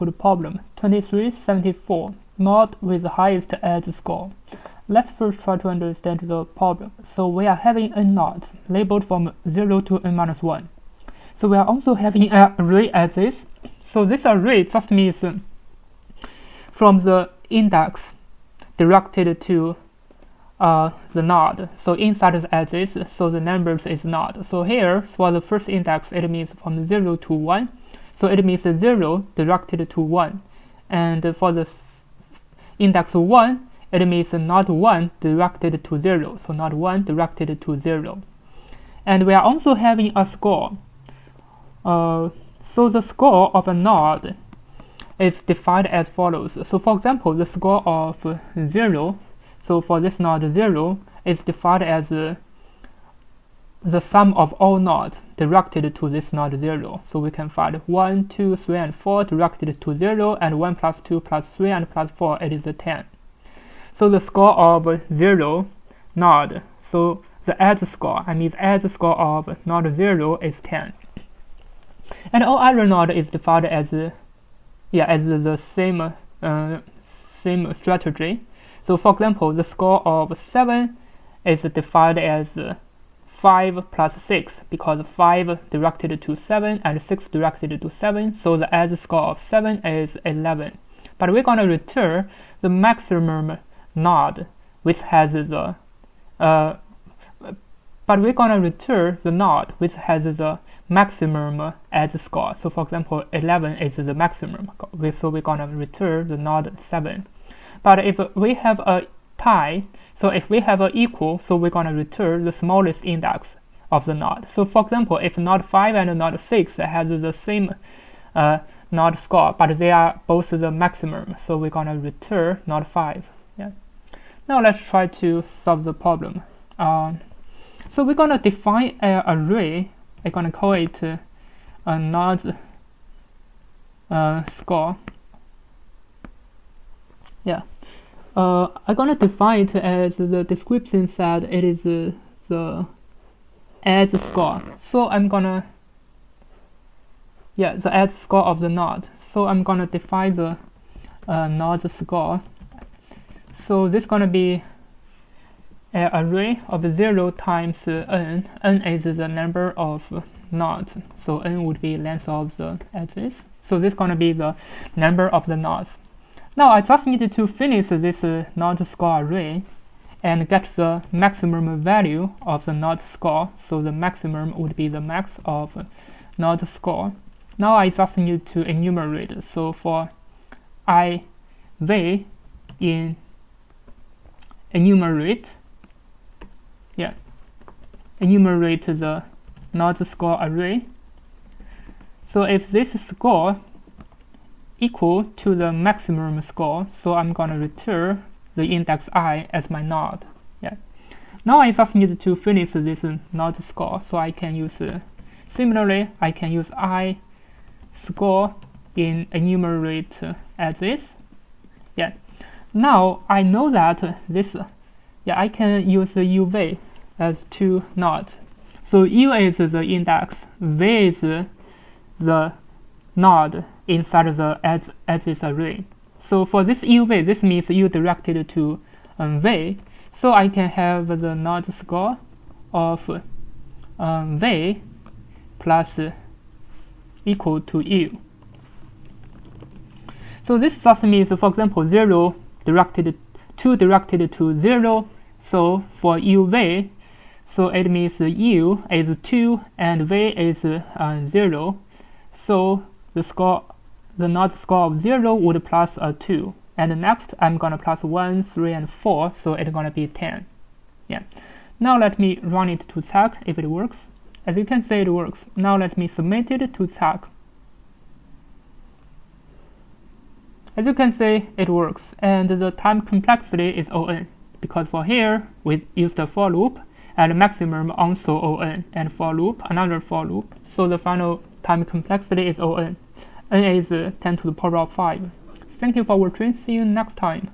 Good problem 2374, NOT with the highest edge score. Let's first try to understand the problem. So we are having a NOT labeled from 0 to n-1. So we are also having an array as this. So this array just means from the index directed to the node. So inside the edges, so the numbers is node. So here for the first index, it means from 0 to 1. So it means 0 directed to 1. And for the index 1, it means not 1 directed to 0. So not 1 directed to 0. And we are also having a score. So the score of a node is defined as follows. So for example, the score of 0, so for this node 0 is defined as the sum of all nodes directed to this node 0. So we can find 1, 2, 3, and 4 directed to 0, and 1 plus 2 plus 3 and plus 4, it is 10. So the score of 0 node, so the edge score, edge score of node 0 is 10. And all other node is defined as the same strategy. So for example, the score of 7 is defined as 5 plus 6, because 5 directed to 7 and 6 directed to 7, so the edge score of 7 is 11. But we're gonna return the maximum node which has the maximum edge score. So for example, 11 is the maximum, so we're gonna return the node 7. But if we have a tie, so if we have an equal, so we're gonna return the smallest index of the node. So for example, if node 5 and node 6 has the same node score, but they are both the maximum, so we're gonna return node 5. Yeah. Now let's try to solve the problem. So we're gonna define an array. I'm gonna call it a node score. Yeah. I'm gonna define it as the description said it is the edge score. So I'm gonna the edge score of the node. So I'm gonna define the node score. So this is gonna be an array of 0 times n. N is the number of nodes. So n would be length of the edges. So this is gonna be the number of the nodes. Now I just need to finish this node score array and get the maximum value of the node score. So the maximum would be the max of node score. Now I just need to enumerate. So for IV in enumerate the node score array. So if this score equal to the maximum score, so I'm gonna return the index I as my node. Yeah. Now I just need to finish this node score, so I can use similarly I can use I score in enumerate as this. Yeah. Now I know that this I can use UV as 2 nodes. So U is the index, V is the node inside the edges array. So for this UV, this means U directed to V. So I can have the node score of V plus equal to U. So this just means, for example, 2 directed to 0. So for UV, so it means U is 2 and V is 0. So the node score of 0 would plus 2. And next I'm gonna plus 1, 3, and 4, so it's gonna be 10. Yeah. Now let me run it to check if it works. As you can see, it works. Now let me submit it to check. As you can see, it works, and the time complexity is O(n), because for here we used a for loop, and maximum also O(n), and for loop, another for loop. So the final time complexity is O(n). N is 10 to the power of 5. Thank you for watching. See you next time.